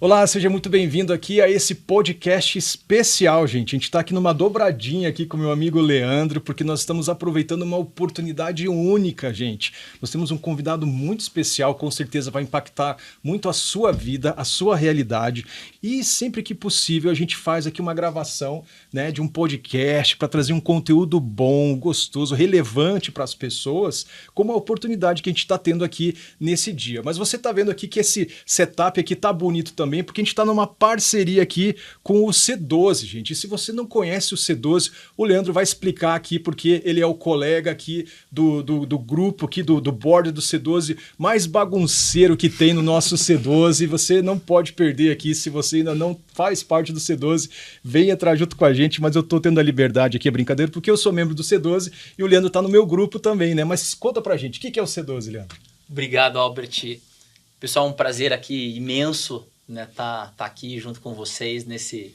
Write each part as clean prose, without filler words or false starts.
Olá, seja muito bem-vindo aqui a esse podcast especial, gente. A gente está aqui numa dobradinha aqui com meu amigo Leandro, porque nós estamos aproveitando uma oportunidade única, gente. Nós temos um convidado muito especial, com certeza vai impactar muito a sua vida, a sua realidade. E sempre que possível a gente faz aqui uma gravação, né, de um podcast para trazer um conteúdo bom, gostoso, relevante para as pessoas, como a oportunidade que a gente está tendo aqui nesse dia. Mas você está vendo aqui que esse setup aqui tá bonito também, porque a gente está numa parceria aqui com o C12, gente. E se você não conhece o C12, o Leandro vai explicar aqui, porque ele é o colega aqui do grupo, aqui do board do C12, mais bagunceiro que tem no nosso C12. Você não pode perder aqui, se você ainda não faz parte do C12, vem entrar junto com a gente, mas eu tô tendo a liberdade aqui, é brincadeira, porque eu sou membro do C12 e o Leandro tá no meu grupo também, né? Mas conta pra gente, o que é o C12, Leandro? Obrigado, Albert. Pessoal, um prazer aqui imenso, né, tá aqui junto com vocês nesse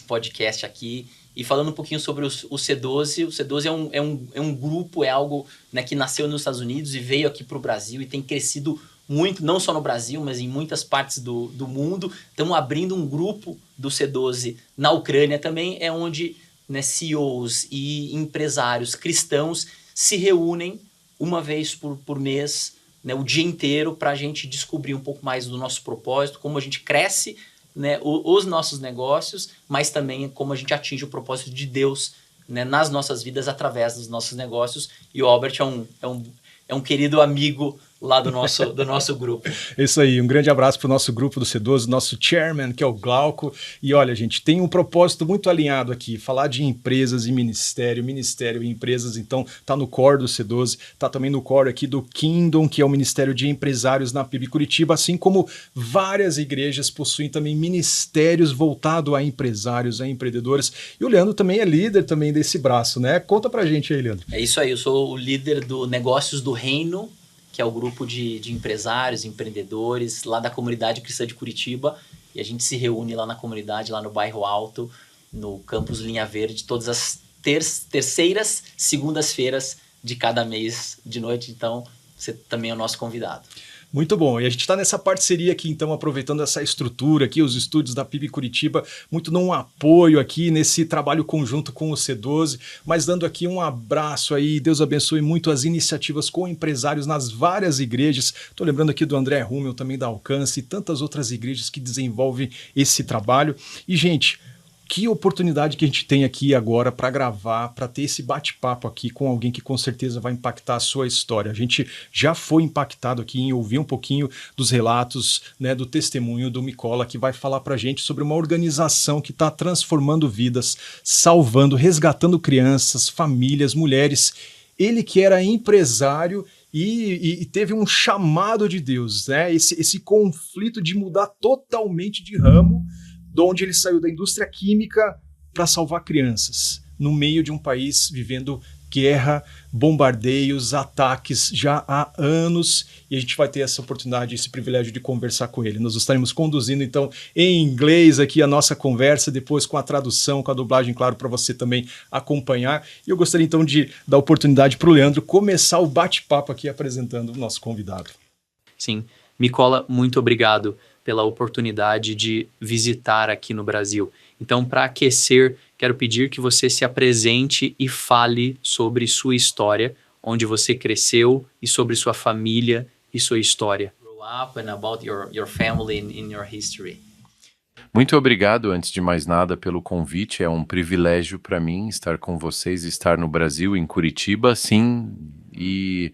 podcast aqui e falando um pouquinho sobre o C12. O C12 é um grupo, é algo, né, que nasceu nos Estados Unidos e veio aqui para o Brasil e tem crescido muito, não só no Brasil, mas em muitas partes do mundo. Estamos abrindo um grupo do C12 na Ucrânia também, é onde, né, CEOs e empresários cristãos se reúnem uma vez por mês, né, o dia inteiro, para a gente descobrir um pouco mais do nosso propósito, como a gente cresce, né, os nossos negócios, mas também como a gente atinge o propósito de Deus, né, nas nossas vidas através dos nossos negócios. E o Albert é um querido amigo lá do nosso grupo. Isso aí, um grande abraço para o nosso grupo do C12, nosso chairman, que é o Glauco. E olha, gente, tem um propósito muito alinhado aqui, falar de empresas e ministério e empresas, então tá no core do C12, tá também no core aqui do Kingdom, que é o Ministério de Empresários na PIB Curitiba, assim como várias igrejas possuem também ministérios voltados a empresários, a empreendedores. E o Leandro também é líder também desse braço, né? Conta pra gente aí, Leandro. É isso aí, eu sou o líder do Negócios do Reino, que é o grupo de empresários, empreendedores lá da comunidade cristã de Curitiba, e a gente se reúne lá na comunidade, lá no Bairro Alto, no campus Linha Verde, todas as terceiras segundas-feiras de cada mês de noite. Então, você também é o nosso convidado. Muito bom, e a gente está nessa parceria aqui, então, aproveitando essa estrutura aqui, os estúdios da PIB Curitiba, muito num apoio aqui nesse trabalho conjunto com o C12, mas dando aqui um abraço aí, Deus abençoe muito as iniciativas com empresários nas várias igrejas. Estou lembrando aqui do André Rummel, também da Alcance, e tantas outras igrejas que desenvolvem esse trabalho. E, gente, que oportunidade que a gente tem aqui agora para gravar, para ter esse bate-papo aqui com alguém que com certeza vai impactar a sua história. A gente já foi impactado aqui em ouvir um pouquinho dos relatos, né, do testemunho do Micola, que vai falar para a gente sobre uma organização que está transformando vidas, salvando, resgatando crianças, famílias, mulheres. Ele que era empresário e teve um chamado de Deus, né? Esse conflito de mudar totalmente de ramo, de onde ele saiu da indústria química para salvar crianças, no meio de um país vivendo guerra, bombardeios, ataques já há anos, e a gente vai ter essa oportunidade, esse privilégio de conversar com ele. Nós estaremos conduzindo, então, em inglês aqui a nossa conversa, depois com a tradução, com a dublagem, claro, para você também acompanhar. E eu gostaria, então, de dar oportunidade para o Leandro começar o bate-papo aqui apresentando o nosso convidado. Sim, Micola, muito obrigado pela oportunidade de visitar aqui no Brasil. Então, para aquecer, quero pedir que você se apresente e fale sobre sua história, onde você cresceu, e sobre sua família e sua história. Grow up and about your family in your history. Muito obrigado, antes de mais nada, pelo convite. É um privilégio para mim estar com vocês, estar no Brasil, em Curitiba, sim, e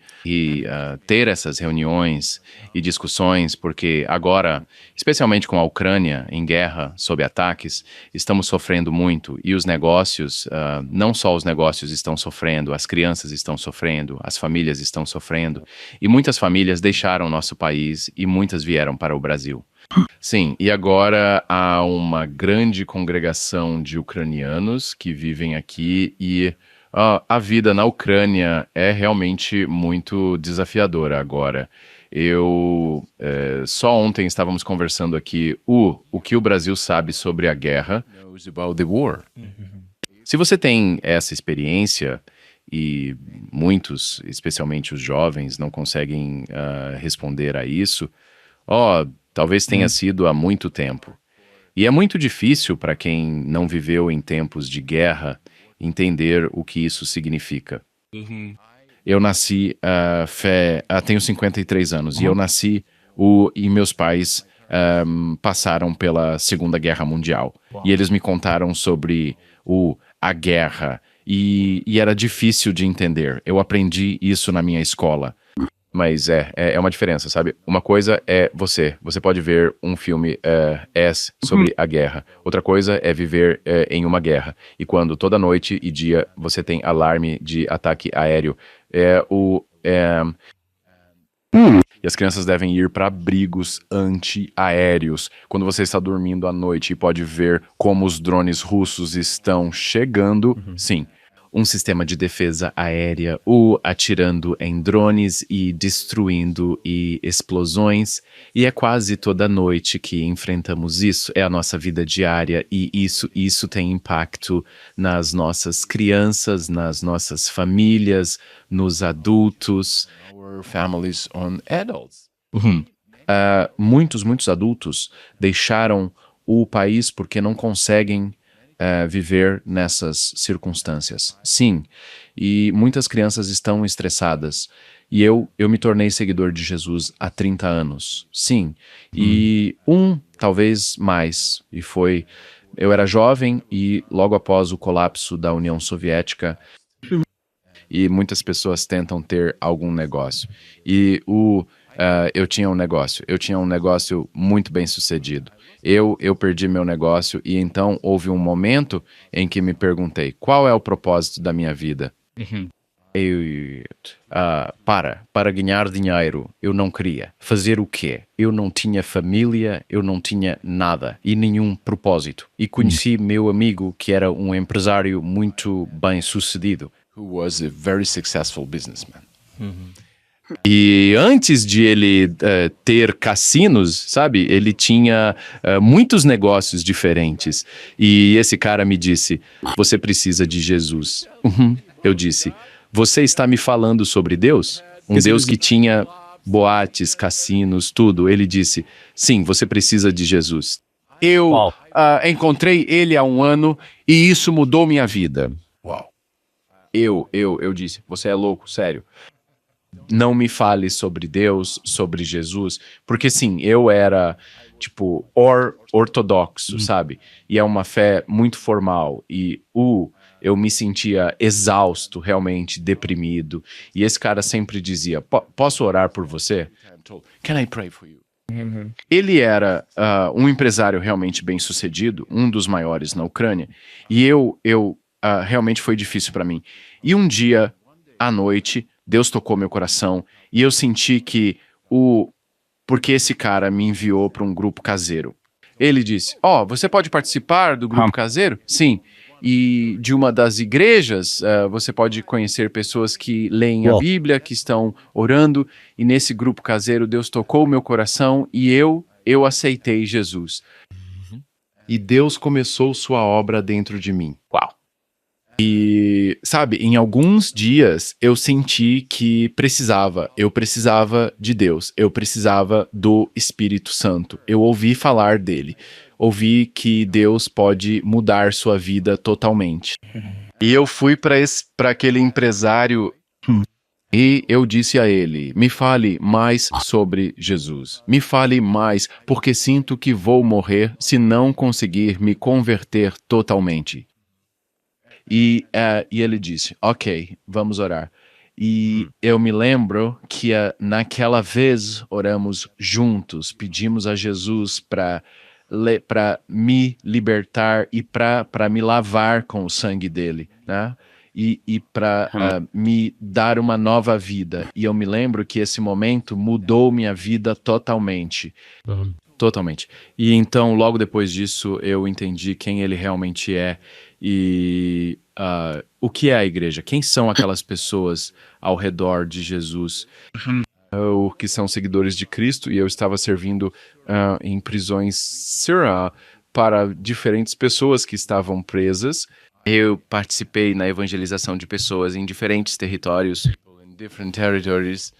ter essas reuniões e discussões, porque agora, especialmente com a Ucrânia em guerra, sob ataques, estamos sofrendo muito, e os negócios, não só os negócios estão sofrendo, as crianças estão sofrendo, as famílias estão sofrendo, e muitas famílias deixaram nosso país e muitas vieram para o Brasil. Sim, e agora há uma grande congregação de ucranianos que vivem aqui e a vida na Ucrânia é realmente muito desafiadora agora. Só ontem estávamos conversando aqui o que o Brasil sabe sobre a guerra. About the war. Se você tem essa experiência, e muitos, especialmente os jovens, não conseguem responder a isso, Talvez tenha sido há muito tempo. E é muito difícil para quem não viveu em tempos de guerra entender o que isso significa. Eu nasci, tenho 53 anos, e eu nasci e meus pais passaram pela Segunda Guerra Mundial. E eles me contaram sobre a guerra, e era difícil de entender. Eu aprendi isso na minha escola. Mas é uma diferença, sabe? Uma coisa é você pode ver um filme sobre a guerra. Outra coisa é viver em uma guerra. E quando toda noite e dia você tem alarme de ataque aéreo, e as crianças devem ir para abrigos antiaéreos. Quando você está dormindo à noite e pode ver como os drones russos estão chegando, sim. Um sistema de defesa aérea, atirando em drones e destruindo e explosões. E é quase toda noite que enfrentamos isso. É a nossa vida diária e isso tem impacto nas nossas crianças, nas nossas famílias, nos adultos. Our families on adults. Muitos adultos deixaram o país porque não conseguem viver nessas circunstâncias. Sim, e muitas crianças estão estressadas. E eu me tornei seguidor de Jesus há 30 anos. Sim, e talvez mais. Eu era jovem e logo após o colapso da União Soviética, e muitas pessoas tentam ter algum negócio. E eu tinha um negócio muito bem sucedido. Eu perdi meu negócio e então houve um momento em que me perguntei, qual é o propósito da minha vida? Para ganhar dinheiro, eu não queria. Fazer o quê? Eu não tinha família, eu não tinha nada e nenhum propósito. E conheci meu amigo que era um empresário muito bem sucedido. Who was a very successful businessman. E antes de ele ter cassinos, sabe, ele tinha muitos negócios diferentes. E esse cara me disse, você precisa de Jesus. Eu disse, você está me falando sobre Deus? Um Deus que tinha boates, cassinos, tudo. Ele disse, sim, você precisa de Jesus. Eu encontrei ele há 1 ano e isso mudou minha vida. Uau. Eu disse, você é louco, sério. Não me fale sobre Deus, sobre Jesus, porque sim, eu era, tipo, ortodoxo, sabe? E é uma fé muito formal, e eu me sentia exausto, realmente, deprimido, e esse cara sempre dizia, posso orar por você? Can I pray for you? Ele era um empresário realmente bem-sucedido, um dos maiores na Ucrânia, e realmente foi difícil para mim. E um dia, à noite, Deus tocou meu coração e eu senti que porque esse cara me enviou para um grupo caseiro. Ele disse, você pode participar do grupo caseiro? Sim. E de uma das igrejas, você pode conhecer pessoas que leem a Bíblia, que estão orando. E nesse grupo caseiro, Deus tocou meu coração e eu aceitei Jesus. E Deus começou sua obra dentro de mim. Uau! E, sabe, em alguns dias eu senti que eu precisava de Deus, eu precisava do Espírito Santo. Eu ouvi falar dele, ouvi que Deus pode mudar sua vida totalmente. E eu fui para aquele empresário e eu disse a ele, me fale mais sobre Jesus. Me fale mais, porque sinto que vou morrer se não conseguir me converter totalmente. E ele disse, ok, vamos orar. E eu me lembro que naquela vez oramos juntos, pedimos a Jesus para me libertar e para me lavar com o sangue dele, né? E para me dar uma nova vida. E eu me lembro que esse momento mudou minha vida totalmente. Totalmente. E então, logo depois disso, eu entendi quem ele realmente é e o que é a igreja. Quem são aquelas pessoas ao redor de Jesus que são seguidores de Cristo. E eu estava servindo em prisões para diferentes pessoas que estavam presas. Eu participei na evangelização de pessoas em diferentes territórios. In different territories.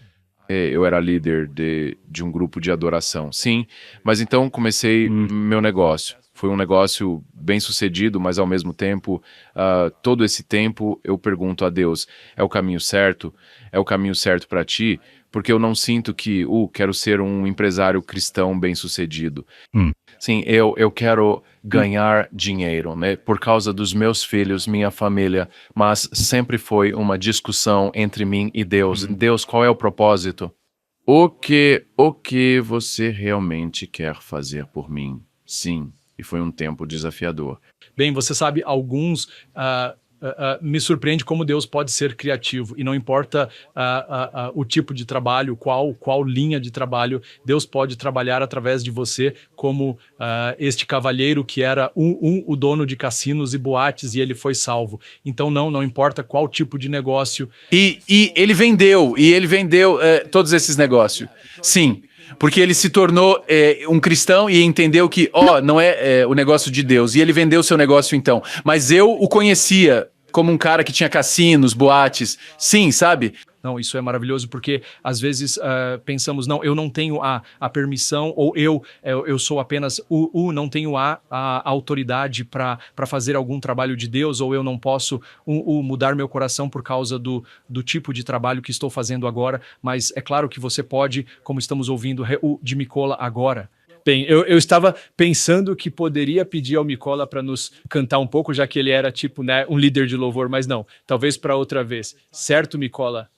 Eu era líder de um grupo de adoração, sim. Mas então comecei meu negócio. Foi um negócio bem sucedido, mas ao mesmo tempo, todo esse tempo eu pergunto a Deus, é o caminho certo? É o caminho certo para ti? Porque eu não sinto que, quero ser um empresário cristão bem-sucedido. Sim, eu quero ganhar dinheiro, né? Por causa dos meus filhos, minha família, mas sempre foi uma discussão entre mim e Deus. Deus, qual é o propósito? O que você realmente quer fazer por mim? Sim, e foi um tempo desafiador. Bem, você sabe, alguns me surpreende como Deus pode ser criativo e não importa o tipo de trabalho, qual linha de trabalho, Deus pode trabalhar através de você, como este cavalheiro que era o dono de cassinos e boates e ele foi salvo. Então não importa qual tipo de negócio. E ele vendeu todos esses negócios. Sim, porque ele se tornou um cristão e entendeu que, não é o negócio de Deus. E ele vendeu seu negócio então. Mas eu o conhecia como um cara que tinha cassinos, boates. Sim, sabe? Não, isso é maravilhoso porque às vezes pensamos, não, eu não tenho a permissão ou eu sou apenas não tenho a autoridade para fazer algum trabalho de Deus ou eu não posso mudar meu coração por causa do tipo de trabalho que estou fazendo agora, mas é claro que você pode, como estamos ouvindo o de Mykola agora. Bem, eu estava pensando que poderia pedir ao Mykola para nos cantar um pouco, já que ele era tipo, né, um líder de louvor, mas não, talvez para outra vez. Certo, Mykola?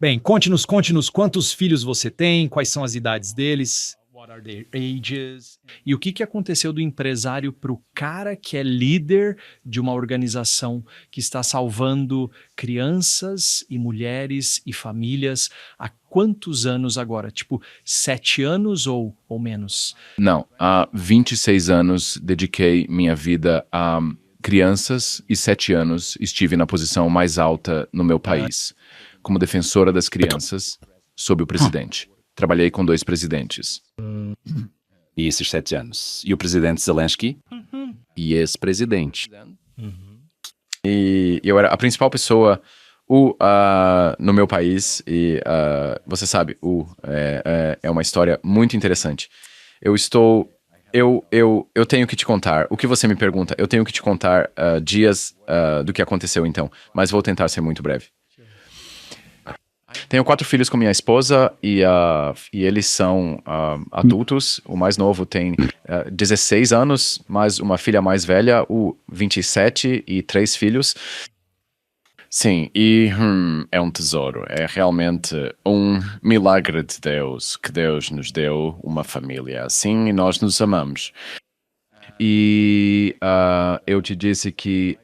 Bem, conte-nos quantos filhos você tem, quais são as idades deles. What are their ages? E o que aconteceu do empresário para o cara que é líder de uma organização que está salvando crianças e mulheres e famílias há quantos anos agora? Tipo, 7 anos ou menos? Não, há 26 anos dediquei minha vida a crianças e 7 anos estive na posição mais alta no meu país, como defensora das crianças sob o presidente. Trabalhei com 2 presidentes. E esses 7 anos? E o presidente Zelensky? E ex-presidente. E eu era a principal pessoa no meu país. E você sabe, é uma história muito interessante. Eu tenho que te contar. O que você me pergunta, eu tenho que te contar dias do que aconteceu então. Mas vou tentar ser muito breve. Tenho 4 filhos com minha esposa e eles são adultos. O mais novo tem 16 anos, mais uma filha mais velha, 27 e 3 filhos. Sim, e é um tesouro. É realmente um milagre de Deus, que Deus nos deu uma família assim e nós nos amamos. E eu te disse que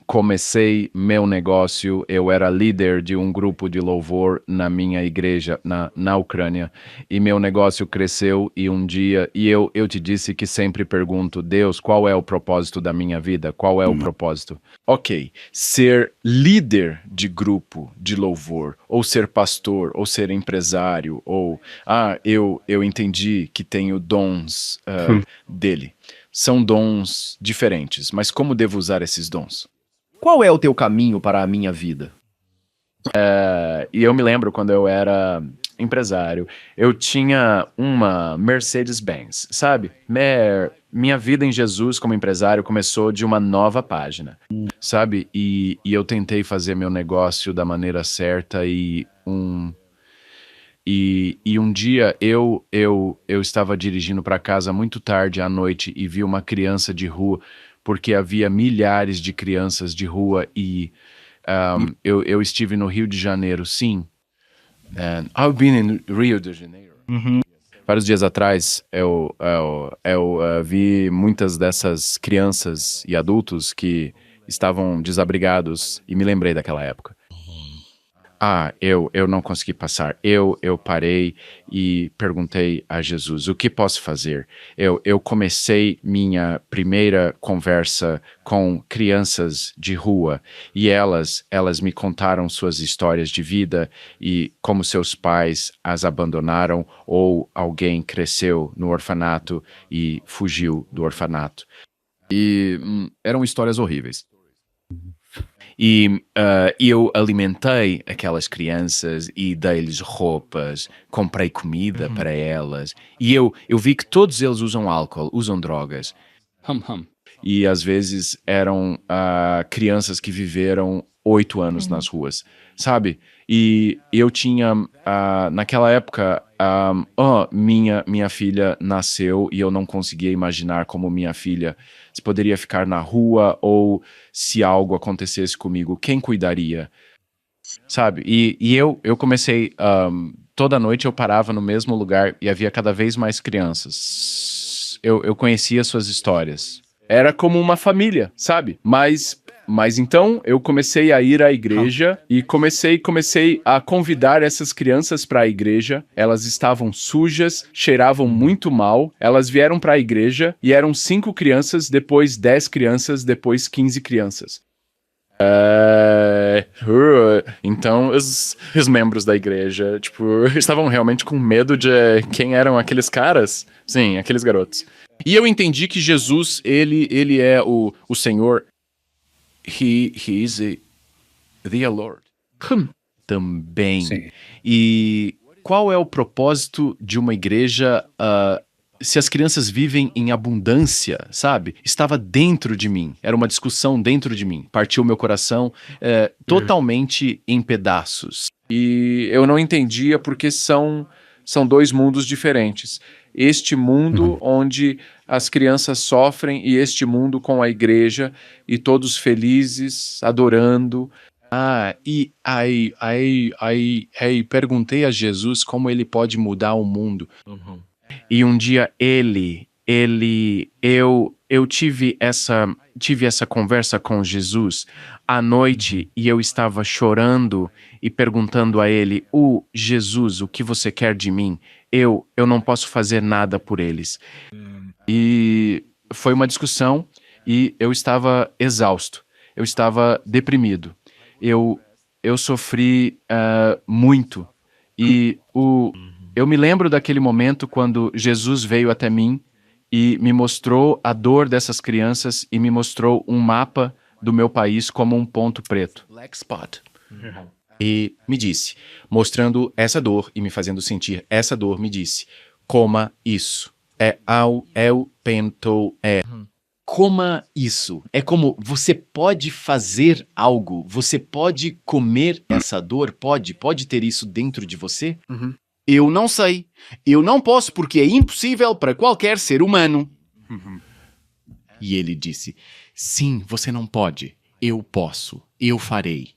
comecei meu negócio, eu era líder de um grupo de louvor na minha igreja na Ucrânia e meu negócio cresceu e um dia, eu te disse que sempre pergunto, Deus, qual é o propósito da minha vida? Qual é o propósito? Ok, ser líder de grupo de louvor, ou ser pastor, ou ser empresário, ou, eu entendi que tenho dons dele. São dons diferentes, mas como devo usar esses dons? Qual é o teu caminho para a minha vida? E eu me lembro quando eu era empresário, eu tinha uma Mercedes-Benz, sabe? Minha vida em Jesus como empresário começou de uma nova página, sabe? E eu tentei fazer meu negócio da maneira certa e um dia eu estava dirigindo para casa muito tarde à noite e vi uma criança de rua, porque havia milhares de crianças de rua e eu estive no Rio de Janeiro, sim. I've been in Rio de Janeiro. Vários dias atrás, eu vi muitas dessas crianças e adultos que estavam desabrigados e me lembrei daquela época. Eu não consegui passar. Eu parei e perguntei a Jesus, o que posso fazer? Eu comecei minha primeira conversa com crianças de rua e elas me contaram suas histórias de vida e como seus pais as abandonaram ou alguém cresceu no orfanato e fugiu do orfanato. E eram histórias horríveis. E eu alimentei aquelas crianças e dei-lhes roupas, comprei comida para elas. E eu vi que todos eles usam álcool, usam drogas. E às vezes eram crianças que viveram 8 anos nas ruas, sabe? E eu tinha, naquela época, minha filha nasceu e eu não conseguia imaginar como minha filha se poderia ficar na rua ou se algo acontecesse comigo, quem cuidaria, sabe? E eu comecei, toda noite eu parava no mesmo lugar e havia cada vez mais crianças. Eu conhecia suas histórias. Era como uma família, sabe? Mas então eu comecei a ir à igreja e comecei a convidar essas crianças para a igreja. Elas estavam sujas, cheiravam muito mal. Elas vieram para a igreja e eram 5 crianças, depois 10 crianças, depois 15 crianças. Então os membros da igreja, tipo, estavam realmente com medo de quem eram aqueles caras. Sim, aqueles garotos. E eu entendi que Jesus, ele é o Senhor. He is the Lord. Também. Sim. E qual é o propósito de uma igreja se as crianças vivem em abundância, sabe? Estava dentro de mim. Era uma discussão dentro de mim. Partiu meu coração totalmente em pedaços. E eu não entendia porque são 2 mundos diferentes. Este mundo onde as crianças sofrem e este mundo com a igreja e todos felizes, adorando. E aí perguntei a Jesus como ele pode mudar o mundo. E um dia eu tive essa conversa com Jesus à noite e eu estava chorando e perguntando a ele, Jesus, o que você quer de mim? Eu não posso fazer nada por eles. E foi uma discussão e eu estava exausto, eu estava deprimido, eu sofri muito. E eu me lembro daquele momento quando Jesus veio até mim e me mostrou a dor dessas crianças e me mostrou um mapa do meu país como um ponto preto. Black spot. E me disse, mostrando essa dor e me fazendo sentir essa dor, me disse, coma isso. Coma isso. É como você pode fazer algo, você pode comer essa dor, pode ter isso dentro de você? Eu não sei. Eu não posso porque é impossível para qualquer ser humano. E ele disse, sim, você não pode. Eu posso. Eu farei.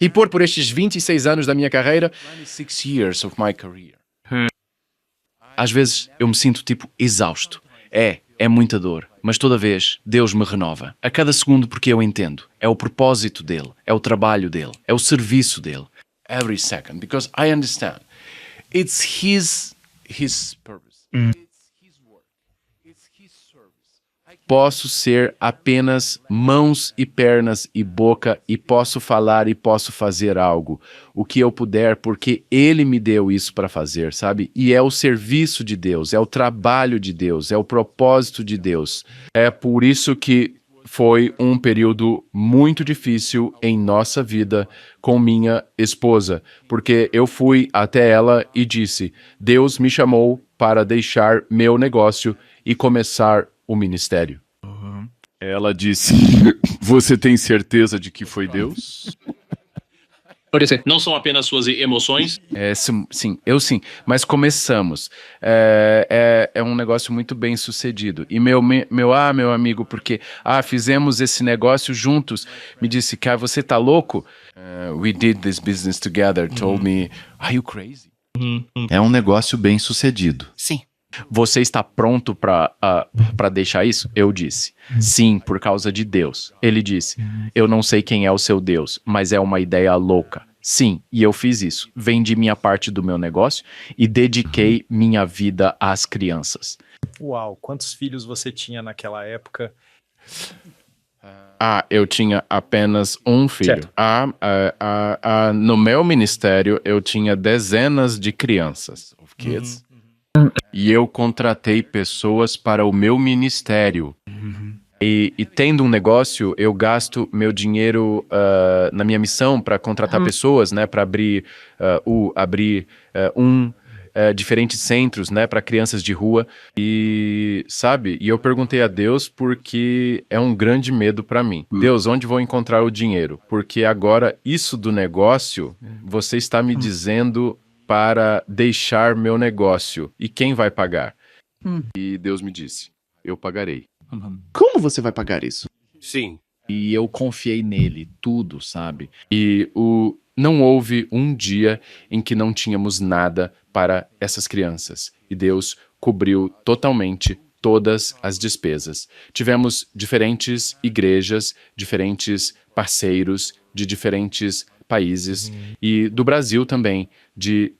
E por estes 26 anos da minha carreira, 26 years of my career. Às vezes eu me sinto tipo exausto. É muita dor, mas toda vez Deus me renova. A cada segundo porque eu entendo. É o propósito dele, é o trabalho dele, é o serviço dele. Every second, because I understand. It's his purpose. It's his work. It's his service. Posso ser apenas mãos e pernas e boca e posso falar e posso fazer algo. O que eu puder, porque Ele me deu isso para fazer, sabe? E é o serviço de Deus, é o trabalho de Deus, é o propósito de Deus. É por isso que foi um período muito difícil em nossa vida com minha esposa, porque eu fui até ela e disse, Deus me chamou para deixar meu negócio e começar o ministério. Ela disse, você tem certeza de que foi Deus? Não são apenas suas emoções? Sim, mas começamos. É um negócio muito bem sucedido. E meu amigo, porque fizemos esse negócio juntos, me disse, cara, você tá louco? We did this business together, told me, are you crazy? É um negócio bem sucedido. Sim. Você está pronto para deixar isso? Eu disse, sim, por causa de Deus. Ele disse, eu não sei quem é o seu Deus, mas é uma ideia louca. Sim, e eu fiz isso. Vendi minha parte do meu negócio e dediquei minha vida às crianças. Uau, quantos filhos você tinha naquela época? Eu tinha apenas um filho. No meu ministério, eu tinha dezenas de crianças, of kids. E eu contratei pessoas para o meu ministério. E tendo um negócio, eu gasto meu dinheiro na minha missão para contratar pessoas, né, para abrir diferentes centros, né, para crianças de rua. E, sabe, eu perguntei a Deus porque é um grande medo para mim. Deus, onde vou encontrar o dinheiro? Porque agora isso do negócio, você está me dizendo para deixar meu negócio. E quem vai pagar? E Deus me disse, eu pagarei. Como você vai pagar isso? Sim. E eu confiei nele, tudo, sabe? E não houve um dia em que não tínhamos nada para essas crianças. E Deus cobriu totalmente todas as despesas. Tivemos diferentes igrejas, diferentes parceiros de diferentes países e do Brasil também, de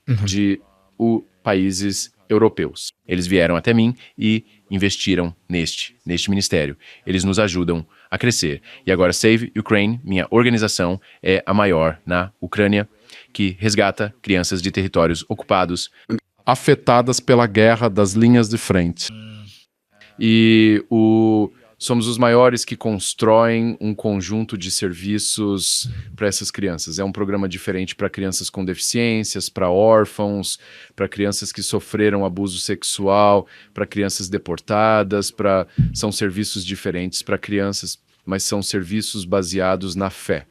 países europeus. Eles vieram até mim e investiram neste ministério. Eles nos ajudam a crescer. E agora Save Ukraine, minha organização, é a maior na Ucrânia, que resgata crianças de territórios ocupados, afetadas pela guerra das linhas de frente. E somos os maiores que constroem um conjunto de serviços para essas crianças. É um programa diferente para crianças com deficiências, para órfãos, para crianças que sofreram abuso sexual, para crianças deportadas, são serviços diferentes para crianças, mas são serviços baseados na fé.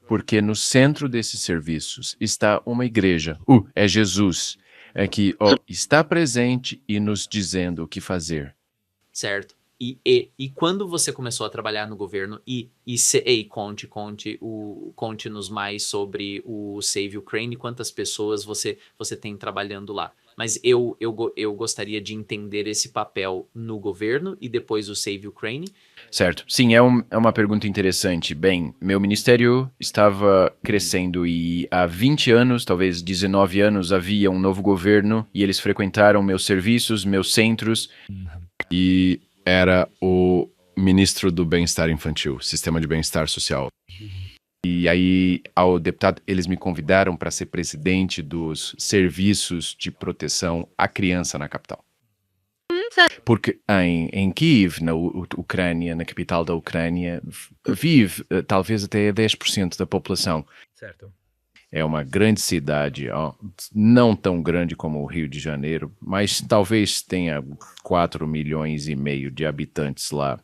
Porque no centro desses serviços está uma igreja. É Jesus, que está presente e nos dizendo o que fazer. Certo. E quando você começou a trabalhar no governo conte-nos mais sobre o Save Ukraine, quantas pessoas você tem trabalhando lá. Mas eu gostaria de entender esse papel no governo e depois o Save Ukraine. Certo. Sim, é uma pergunta interessante. Bem, meu ministério estava crescendo e há 20 anos, talvez 19 anos, havia um novo governo e eles frequentaram meus serviços, meus centros e era o ministro do Bem-Estar Infantil, Sistema de Bem-Estar Social. E aí, ao deputado, eles me convidaram para ser presidente dos serviços de proteção à criança na capital. Porque em Kiev, na Ucrânia, na capital da Ucrânia, vive talvez até 10% da população. Certo. É uma grande cidade, não tão grande como o Rio de Janeiro, mas talvez tenha 4,5 milhões de habitantes lá.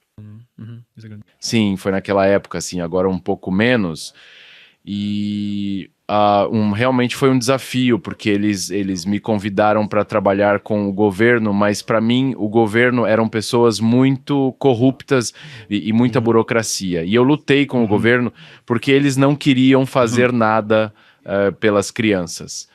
Sim, foi naquela época, assim, agora um pouco menos. E realmente foi um desafio, porque eles me convidaram para trabalhar com o governo, mas para mim o governo eram pessoas muito corruptas e muita burocracia. E eu lutei com o governo porque eles não queriam fazer nada pelas crianças.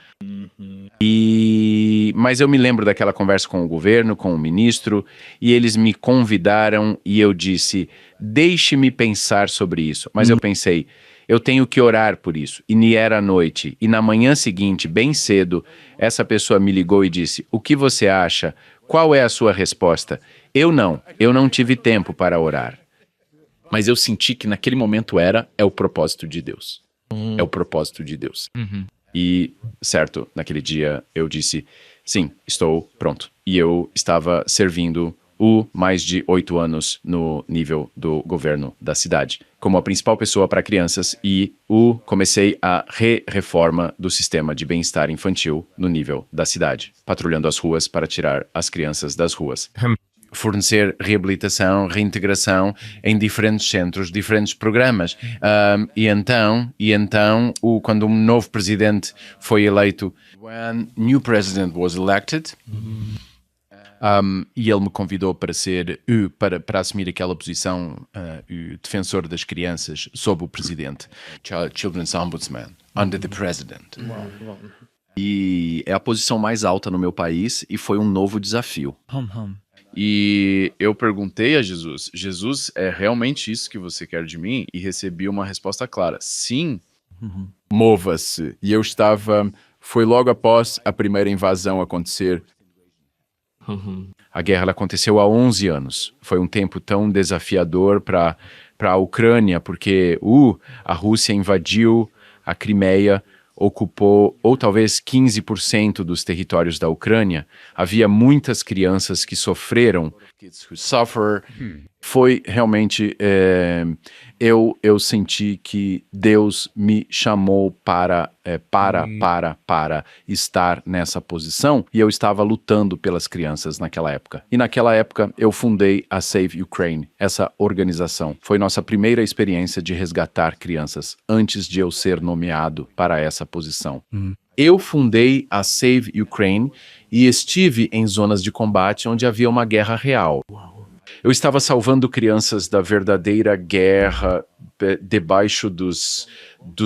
Mas eu me lembro daquela conversa com o governo, com o ministro, e eles me convidaram e eu disse, deixe-me pensar sobre isso. Mas eu pensei, eu tenho que orar por isso. E era noite. E na manhã seguinte, bem cedo, essa pessoa me ligou e disse, o que você acha? Qual é a sua resposta? Eu não tive tempo para orar. Mas eu senti que naquele momento é o propósito de Deus. É o propósito de Deus. E, certo, naquele dia eu disse, sim, estou pronto. E eu estava servindo mais de 8 anos no nível do governo da cidade, como a principal pessoa para crianças e comecei a reforma do sistema de bem-estar infantil no nível da cidade, patrulhando as ruas para tirar as crianças das ruas. Fornecer reabilitação, reintegração em diferentes centros, diferentes programas. E então, quando um novo presidente foi eleito, when new president was elected, e ele me convidou para ser para assumir aquela posição, o defensor das crianças sob o presidente, Children's Ombudsman, under the president. E é a posição mais alta no meu país e foi um novo desafio. E eu perguntei a Jesus, é realmente isso que você quer de mim? E recebi uma resposta clara, sim, mova-se. E foi logo após a primeira invasão acontecer. A guerra aconteceu há 11 anos. Foi um tempo tão desafiador para a Ucrânia, porque a Rússia invadiu a Crimeia, ocupou ou talvez 15% dos territórios da Ucrânia. Havia muitas crianças que sofreram, foi realmente, eu senti que Deus me chamou para estar nessa posição, e eu estava lutando pelas crianças naquela época. E naquela época eu fundei a Save Ukraine, essa organização. Foi nossa primeira experiência de resgatar crianças antes de eu ser nomeado para essa posição. Eu fundei a Save Ukraine e estive em zonas de combate onde havia uma guerra real. Eu estava salvando crianças da verdadeira guerra debaixo dos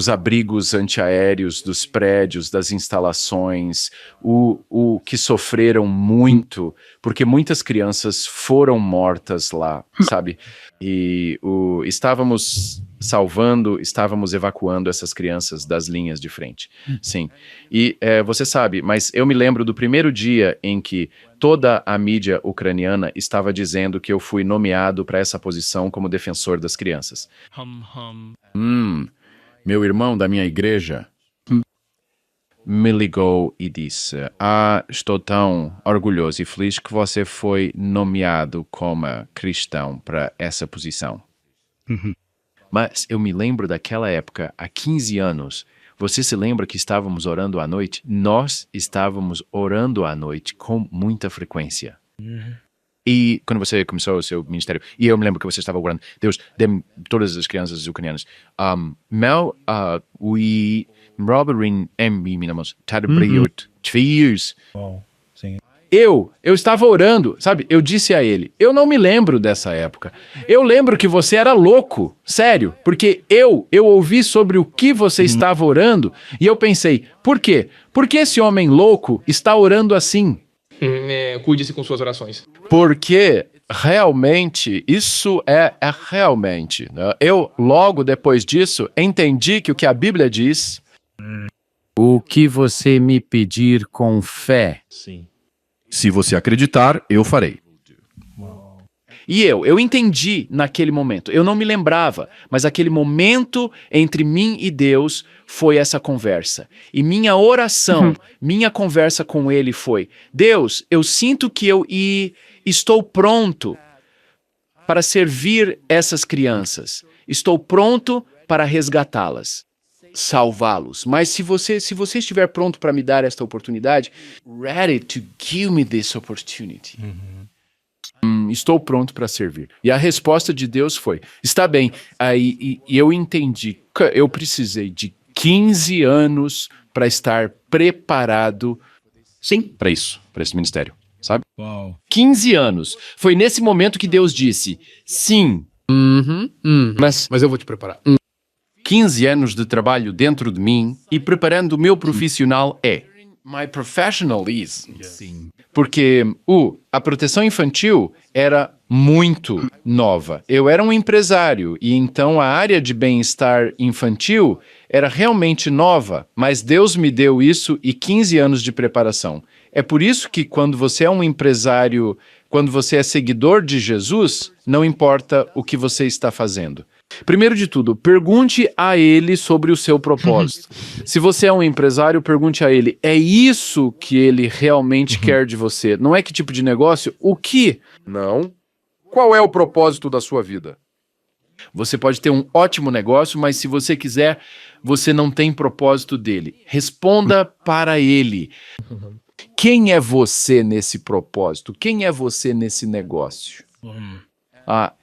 abrigos antiaéreos, dos prédios, das instalações, o que sofreram muito, porque muitas crianças foram mortas lá, sabe? E estávamos evacuando essas crianças das linhas de frente, sim. E você sabe, mas eu me lembro do primeiro dia em que toda a mídia ucraniana estava dizendo que eu fui nomeado para essa posição como defensor das crianças. Meu irmão da minha igreja me ligou e disse: estou tão orgulhoso e feliz que você foi nomeado como cristão para essa posição. Mas eu me lembro daquela época, há 15 anos. Você se lembra que estávamos orando à noite? Nós estávamos orando à noite com muita frequência. E quando você começou o seu ministério, e eu me lembro que você estava orando: Deus, dê-me todas as crianças ucranianas. Eu estava orando, sabe? Eu disse a ele: eu não me lembro dessa época. Eu lembro que você era louco, sério, porque eu ouvi sobre o que você estava orando e eu pensei: por quê? Por que esse homem louco está orando assim? Cuide-se com suas orações. Porque realmente, isso é realmente, né? Eu, logo depois disso, entendi que o que a Bíblia diz: o que você me pedir com fé, Sim. se você acreditar, eu farei. E eu entendi naquele momento. Eu não me lembrava, mas aquele momento entre mim e Deus foi essa conversa. E minha oração, minha conversa com ele foi: Deus, eu sinto que eu estou pronto para servir essas crianças. Estou pronto para resgatá-las, salvá-los. Mas se você estiver pronto para me dar esta oportunidade, ready to give me this opportunity. Estou pronto para servir. E a resposta de Deus foi: está bem. Aí e eu entendi que eu precisei de 15 anos para estar preparado, sim, para isso, para esse ministério, sabe? 15 anos. Foi nesse momento que Deus disse: sim. Mas eu vou te preparar. 15 anos de trabalho dentro de mim e preparando o meu profissional my professionalism. Sim. Porque a proteção infantil era muito nova. Eu era um empresário e então a área de bem-estar infantil era realmente nova, mas Deus me deu isso e 15 anos de preparação. É por isso que quando você é um empresário, quando você é seguidor de Jesus, não importa o que você está fazendo. Primeiro de tudo, pergunte a ele sobre o seu propósito. Se você é um empresário, pergunte a ele: é isso que ele realmente quer de você? Não é que tipo de negócio? O que? Não. Qual é o propósito da sua vida? Você pode ter um ótimo negócio, mas se você quiser, você não tem propósito dele. Responda para ele. Quem é você nesse propósito? Quem é você nesse negócio?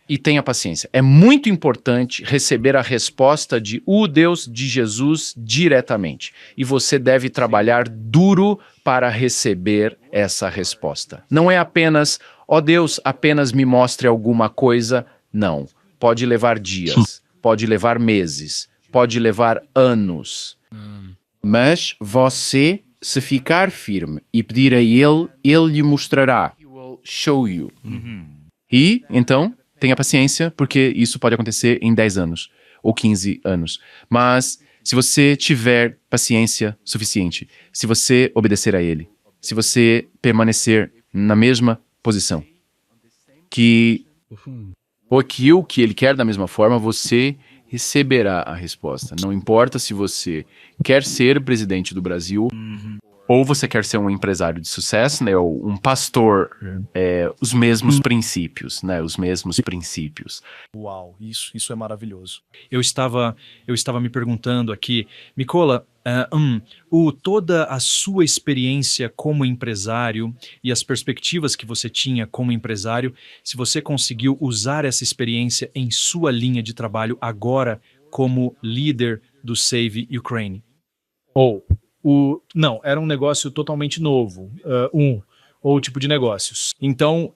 E tenha paciência. É muito importante receber a resposta de Deus de Jesus diretamente. E você deve trabalhar duro para receber essa resposta. Não é apenas: ó Deus, apenas me mostre alguma coisa. Não. Pode levar dias, pode levar meses, pode levar anos. Mas você, se ficar firme e pedir a Ele, Ele lhe mostrará. He will show you. E, então, tenha paciência, porque isso pode acontecer em 10 anos ou 15 anos. Mas, se você tiver paciência suficiente, se você obedecer a Ele, se você permanecer na mesma posição, que aquilo que Ele quer da mesma forma, você receberá a resposta. Não importa se você quer ser presidente do Brasil Ou você quer ser um empresário de sucesso, né? Ou um pastor, os mesmos princípios, né? Os mesmos princípios. Uau, isso é maravilhoso. Eu estava me perguntando aqui, Mykola, toda a sua experiência como empresário e as perspectivas que você tinha como empresário, se você conseguiu usar essa experiência em sua linha de trabalho agora como líder do Save Ukraine. Não, era um negócio totalmente novo, ou tipo de negócios. Então,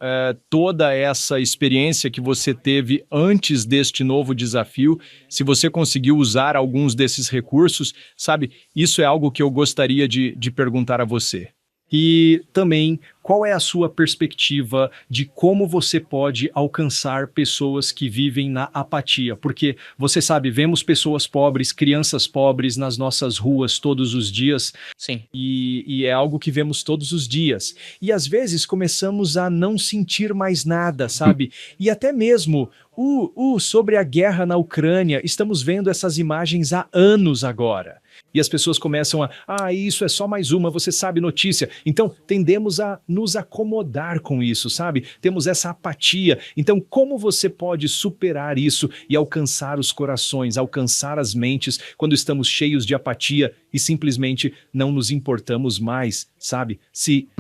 toda essa experiência que você teve antes deste novo desafio, se você conseguiu usar alguns desses recursos, sabe, isso é algo que eu gostaria de perguntar a você. E também, qual é a sua perspectiva de como você pode alcançar pessoas que vivem na apatia? Porque, você sabe, vemos pessoas pobres, crianças pobres nas nossas ruas todos os dias. Sim. E é algo que vemos todos os dias. E às vezes começamos a não sentir mais nada, sabe? E até mesmo sobre a guerra na Ucrânia, estamos vendo essas imagens há anos agora. E as pessoas começam isso é só mais uma, você sabe, notícia. Então, tendemos a nos acomodar com isso, sabe? Temos essa apatia. Então, como você pode superar isso e alcançar os corações, alcançar as mentes quando estamos cheios de apatia e simplesmente não nos importamos mais, sabe?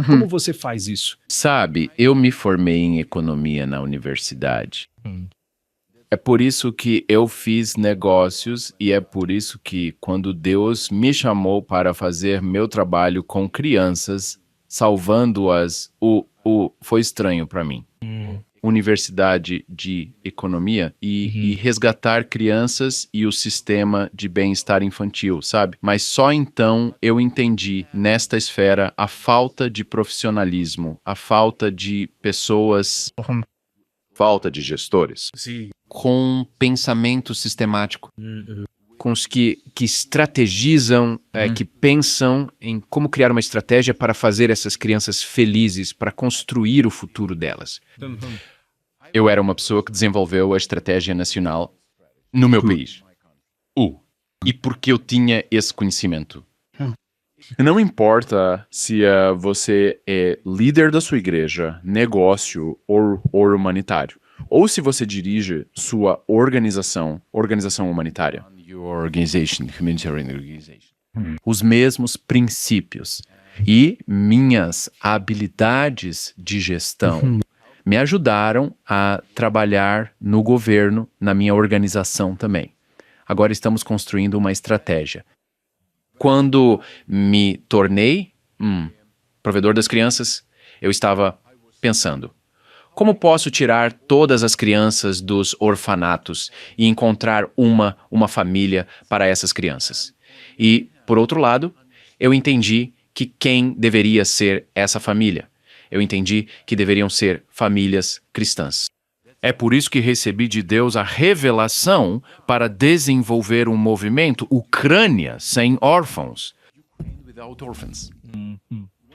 Como você faz isso? Sabe, eu me formei em economia na universidade. É por isso que eu fiz negócios e é por isso que quando Deus me chamou para fazer meu trabalho com crianças, salvando-as, foi estranho para mim. Universidade de economia e resgatar crianças e o sistema de bem-estar infantil, sabe? Mas só então eu entendi nesta esfera a falta de profissionalismo, a falta de pessoas, falta de gestores. Sim. Com pensamento sistemático, com os que estrategizam, que pensam em como criar uma estratégia para fazer essas crianças felizes, para construir o futuro delas. Eu era uma pessoa que desenvolveu a estratégia nacional no meu país. E porque eu tinha esse conhecimento. Não importa se você é líder da sua igreja, negócio ou humanitário. Ou se você dirige sua organização humanitária. Os mesmos princípios e minhas habilidades de gestão me ajudaram a trabalhar no governo, na minha organização também. Agora estamos construindo uma estratégia. Quando me tornei provedor das crianças, eu estava pensando: como posso tirar todas as crianças dos orfanatos e encontrar uma família para essas crianças? E, por outro lado, eu entendi que quem deveria ser essa família? Eu entendi que deveriam ser famílias cristãs. É por isso que recebi de Deus a revelação para desenvolver um movimento Ucrânia sem órfãos.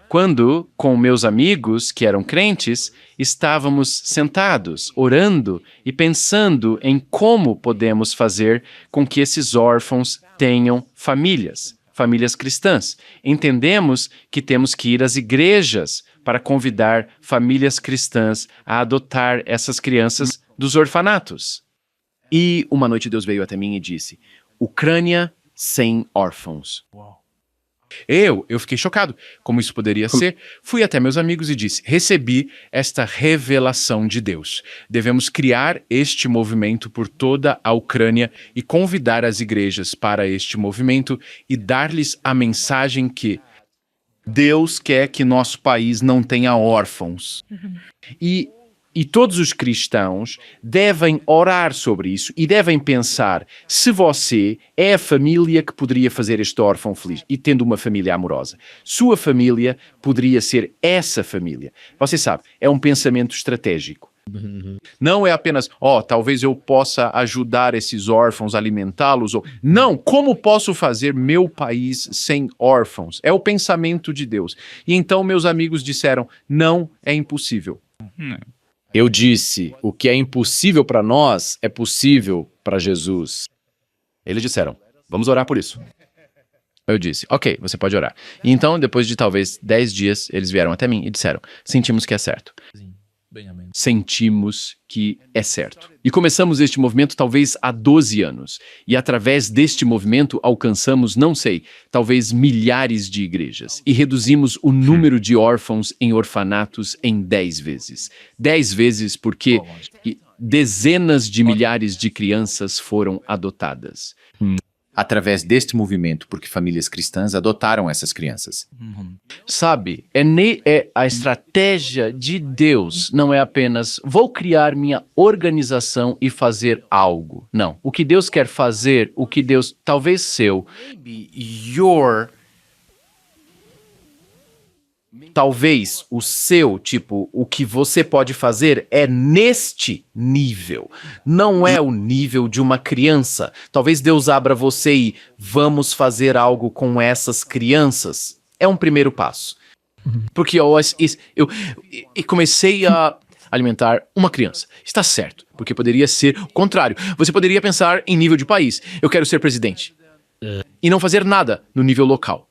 Quando, com meus amigos que eram crentes, estávamos sentados, orando e pensando em como podemos fazer com que esses órfãos tenham famílias cristãs. Entendemos que temos que ir às igrejas para convidar famílias cristãs a adotar essas crianças dos orfanatos. E uma noite Deus veio até mim e disse: Ucrânia sem órfãos. Eu fiquei chocado. Como isso poderia ser? Fui até meus amigos e disse: recebi esta revelação de Deus. Devemos criar este movimento por toda a Ucrânia e convidar as igrejas para este movimento e dar-lhes a mensagem que Deus quer que nosso país não tenha órfãos. E todos os cristãos devem orar sobre isso e devem pensar se você é a família que poderia fazer este órfão feliz e tendo uma família amorosa. Sua família poderia ser essa família. Você sabe, é um pensamento estratégico. Não é apenas, talvez eu possa ajudar esses órfãos a alimentá-los. Não, como posso fazer meu país sem órfãos? É o pensamento de Deus. E então meus amigos disseram, não é impossível. Eu disse, o que é impossível para nós é possível para Jesus. Eles disseram, vamos orar por isso. Eu disse, ok, você pode orar. E então, depois de talvez 10 dias, eles vieram até mim e disseram, sentimos que é certo. Sentimos que é certo. E começamos este movimento talvez há 12 anos. E através deste movimento alcançamos, não sei, talvez milhares de igrejas. E reduzimos o número de órfãos em orfanatos em 10 vezes. 10 vezes porque dezenas de milhares de crianças foram adotadas. Através deste movimento, porque famílias cristãs adotaram essas crianças. Sabe, é a estratégia de Deus, não é apenas vou criar minha organização e fazer algo. Não, o que Deus quer fazer, o que Deus, talvez seu, talvez o seu, tipo, o que você pode fazer é neste nível. Não é o nível de uma criança. Talvez Deus abra você e vamos fazer algo com essas crianças. É um primeiro passo. Porque eu comecei a alimentar uma criança. Está certo, porque poderia ser o contrário. Você poderia pensar em nível de país. Eu quero ser presidente. E não fazer nada no nível local.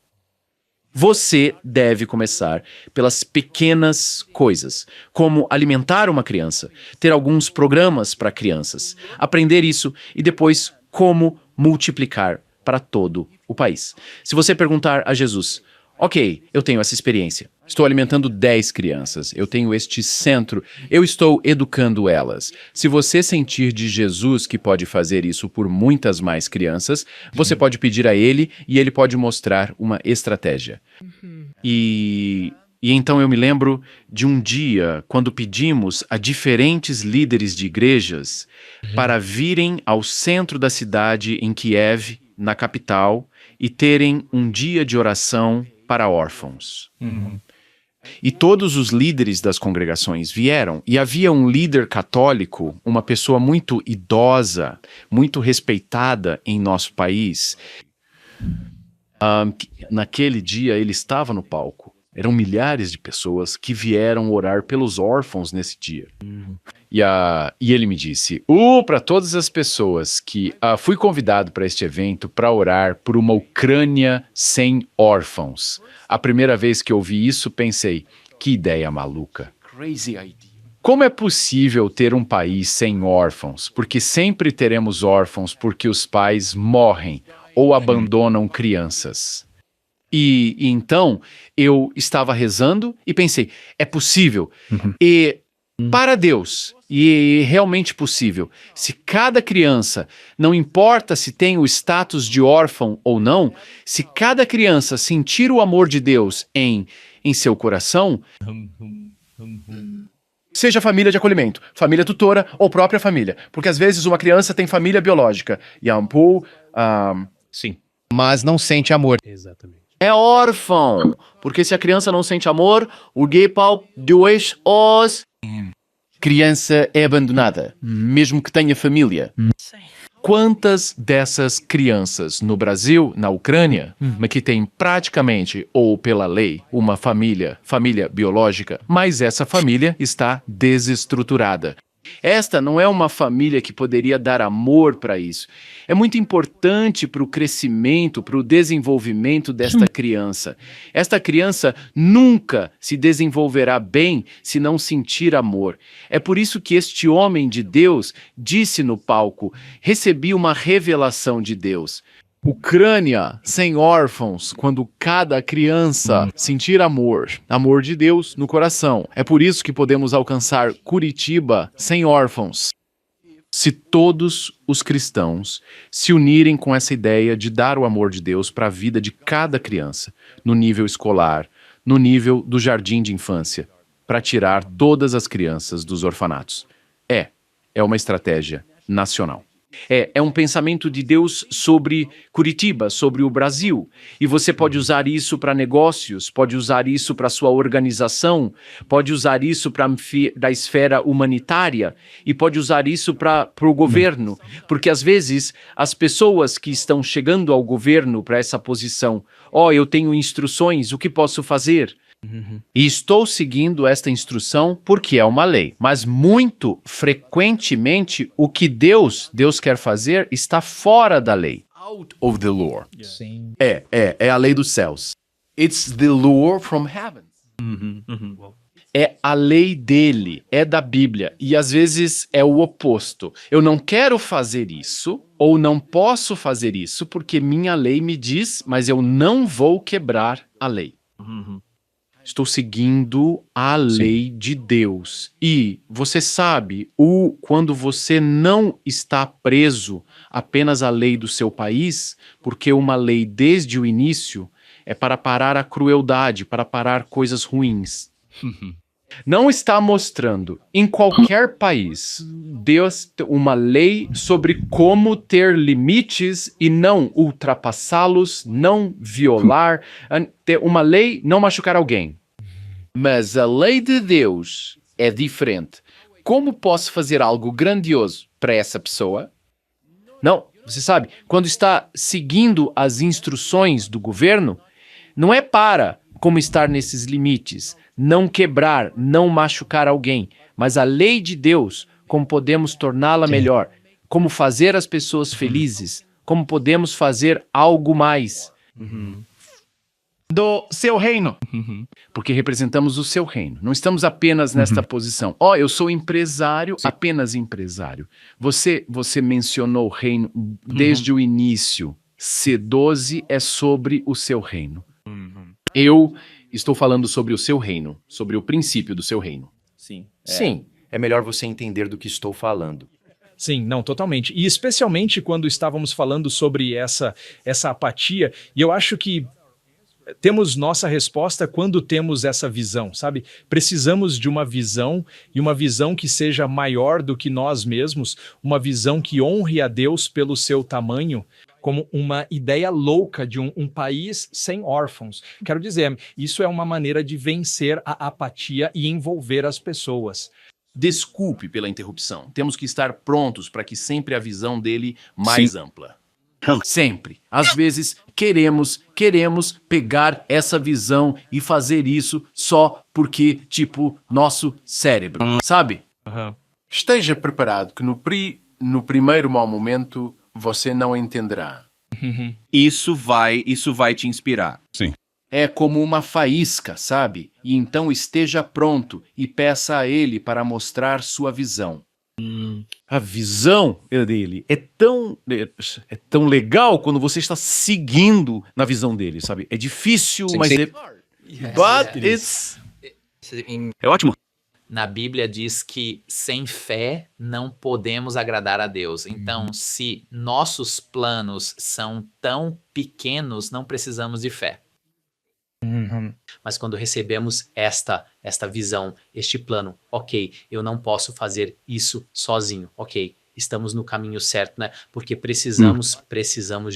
Você deve começar pelas pequenas coisas, como alimentar uma criança, ter alguns programas para crianças, aprender isso e depois como multiplicar para todo o país. Se você perguntar a Jesus, ok, eu tenho essa experiência, estou alimentando 10 crianças, eu tenho este centro, eu estou educando elas. Se você sentir de Jesus que pode fazer isso por muitas mais crianças, você pode pedir a ele e ele pode mostrar uma estratégia. E então eu me lembro de um dia quando pedimos a diferentes líderes de igrejas para virem ao centro da cidade em Kiev, na capital, e terem um dia de oração para órfãos. E todos os líderes das congregações vieram, e havia um líder católico, uma pessoa muito idosa, muito respeitada em nosso país. Naquele dia ele estava no palco. Eram milhares de pessoas que vieram orar pelos órfãos nesse dia. E ele me disse, para todas as pessoas que fui convidado para este evento para orar por uma Ucrânia sem órfãos. A primeira vez que ouvi isso, pensei, que ideia maluca. Crazy idea. Como é possível ter um país sem órfãos? Porque sempre teremos órfãos porque os pais morrem ou abandonam crianças. E então eu estava rezando e pensei, é possível. E para Deus, e é realmente possível, se cada criança, não importa se tem o status de órfão ou não, se cada criança sentir o amor de Deus em seu coração, seja família de acolhimento, família tutora ou própria família, porque às vezes uma criança tem família biológica e Sim. Mas não sente amor. Exatamente. é órfão, porque se a criança não sente amor, o gay pau depois os criança é abandonada, mesmo que tenha família. Quantas dessas crianças no Brasil, na Ucrânia, que tem praticamente, ou pela lei, uma família biológica, mas essa família está desestruturada. Esta não é uma família que poderia dar amor para isso. É muito importante para o crescimento, para o desenvolvimento desta criança. Esta criança nunca se desenvolverá bem se não sentir amor. É por isso que este homem de Deus disse no palco: recebi uma revelação de Deus. Ucrânia sem órfãos, quando cada criança sentir amor de Deus no coração. É por isso que podemos alcançar Curitiba sem órfãos. Se todos os cristãos se unirem com essa ideia de dar o amor de Deus para a vida de cada criança, no nível escolar, no nível do jardim de infância, para tirar todas as crianças dos orfanatos. É uma estratégia nacional. É um pensamento de Deus sobre Curitiba, sobre o Brasil. E você pode usar isso para negócios, pode usar isso para sua organização, pode usar isso para da esfera humanitária e pode usar isso para o governo. Porque às vezes as pessoas que estão chegando ao governo para essa posição, eu tenho instruções, o que posso fazer? E estou seguindo esta instrução porque é uma lei, mas muito frequentemente o que Deus quer fazer está fora da lei. out of the law. Sim. É a lei dos céus. It's the law from heaven. É a lei dele, é da Bíblia. E às vezes é o oposto. Eu não quero fazer isso, ou não posso fazer isso, porque minha lei me diz, mas eu não vou quebrar a lei. Estou seguindo a lei de Deus. E você sabe, quando você não está preso apenas à lei do seu país, porque uma lei desde o início é para parar a crueldade, para parar coisas ruins. Não está mostrando em qualquer país Deus uma lei sobre como ter limites e não ultrapassá-los, não violar, ter uma lei não machucar alguém. Mas a lei de Deus é diferente. Como posso fazer algo grandioso para essa pessoa? Não, você sabe, quando está seguindo as instruções do governo, não é para como estar nesses limites, não quebrar, não machucar alguém, mas a lei de Deus, como podemos torná-la melhor, como fazer as pessoas felizes, como podemos fazer algo mais do seu reino. Porque representamos o seu reino. Não estamos apenas nesta posição. Eu sou empresário, apenas empresário. Você mencionou o reino desde o início. C12 é sobre o seu reino. Eu estou falando sobre o seu reino, sobre o princípio do seu reino. Sim, é melhor você entender do que estou falando. Sim, não, totalmente. E especialmente quando estávamos falando sobre essa apatia, e eu acho que temos nossa resposta quando temos essa visão, sabe? Precisamos de uma visão, e uma visão que seja maior do que nós mesmos, uma visão que honre a Deus pelo seu tamanho, como uma ideia louca de um país sem órfãos. Quero dizer, isso é uma maneira de vencer a apatia e envolver as pessoas. Desculpe pela interrupção. Temos que estar prontos para que sempre a visão dele mais ampla. Sempre. Às vezes, queremos pegar essa visão e fazer isso só porque, nosso cérebro, sabe? Esteja preparado que no primeiro mau momento você não entenderá. Isso vai te inspirar. Sim. É como uma faísca, sabe? E então esteja pronto e peça a ele para mostrar sua visão. A visão dele é tão legal quando você está seguindo na visão dele, sabe? É difícil, mas É ótimo. Na Bíblia diz que sem fé não podemos agradar a Deus. Então, se nossos planos são tão pequenos, não precisamos de fé. Mas quando recebemos esta visão, este plano, ok, eu não posso fazer isso sozinho, ok, estamos no caminho certo, né? Porque precisamos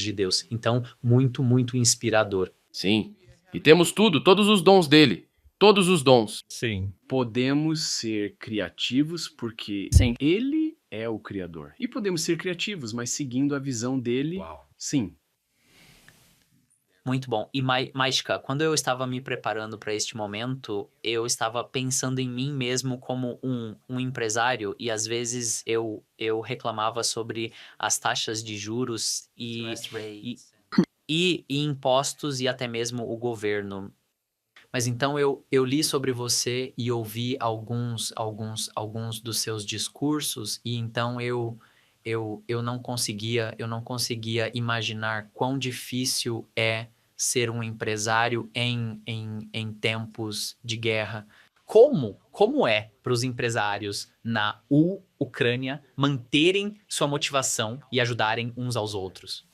de Deus. Então, muito, muito inspirador. Sim, e temos todos os dons dele, todos os dons. Sim. Podemos ser criativos porque ele é o criador. E podemos ser criativos, mas seguindo a visão dele, sim. Muito bom. E Maishka, quando eu estava me preparando para este momento, eu estava pensando em mim mesmo como um empresário e às vezes eu reclamava sobre as taxas de juros e impostos e até mesmo o governo. Mas então eu li sobre você e ouvi alguns dos seus discursos e então eu não conseguia imaginar quão difícil é ser um empresário em tempos de guerra. Como é para os empresários na Ucrânia manterem sua motivação e ajudarem uns aos outros?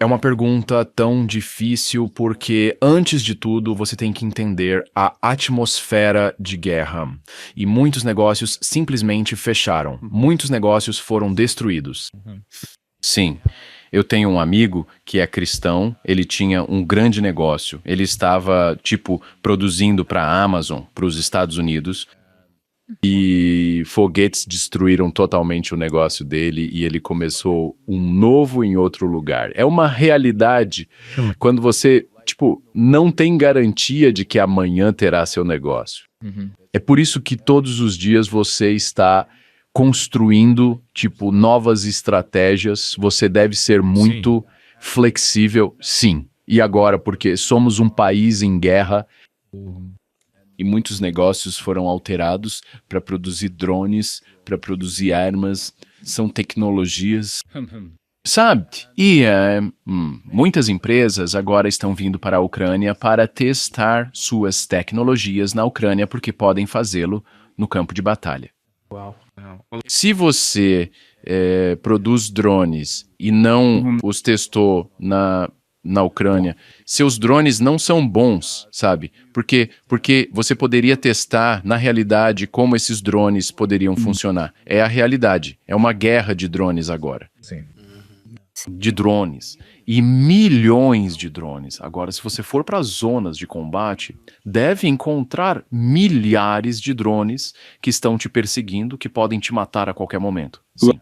É uma pergunta tão difícil porque, antes de tudo, você tem que entender a atmosfera de guerra. E muitos negócios simplesmente fecharam. Muitos negócios foram destruídos. Sim. Eu tenho um amigo que é cristão, ele tinha um grande negócio. Ele estava, produzindo para a Amazon, para os Estados Unidos. E foguetes destruíram totalmente o negócio dele e ele começou um novo em outro lugar. É uma realidade quando você, não tem garantia de que amanhã terá seu negócio. É por isso que todos os dias você está construindo, tipo, novas estratégias. Você deve ser muito flexível, sim. E agora, porque somos um país em guerra e muitos negócios foram alterados para produzir drones, para produzir armas, são tecnologias, sabe? E muitas empresas agora estão vindo para a Ucrânia para testar suas tecnologias na Ucrânia, porque podem fazê-lo no campo de batalha. Se você produz drones e não os testou na Ucrânia, seus drones não são bons, sabe? Porque você poderia testar, na realidade, como esses drones poderiam funcionar. É a realidade. É uma guerra de drones agora. Sim. De drones. E milhões de drones. Agora, se você for para as zonas de combate, deve encontrar milhares de drones que estão te perseguindo, que podem te matar a qualquer momento. Sim.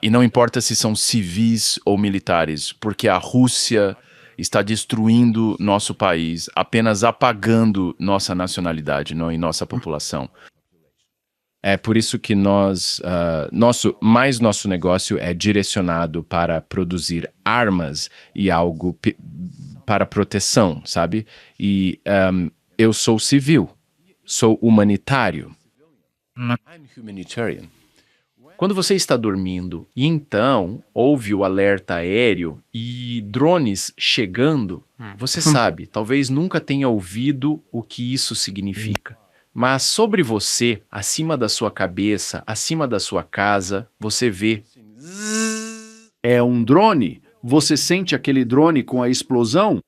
E não importa se são civis ou militares, porque a Rússia está destruindo nosso país, apenas apagando nossa nacionalidade, não, e nossa população. É por isso que nosso negócio é direcionado para produzir armas e algo para proteção, sabe? E eu sou civil, sou humanitário. I'm humanitarian. Quando você está dormindo e então ouve o alerta aéreo e drones chegando, você sabe, talvez nunca tenha ouvido o que isso significa. Mas sobre você, acima da sua cabeça, acima da sua casa, você vê. É um drone? Você sente aquele drone com a explosão?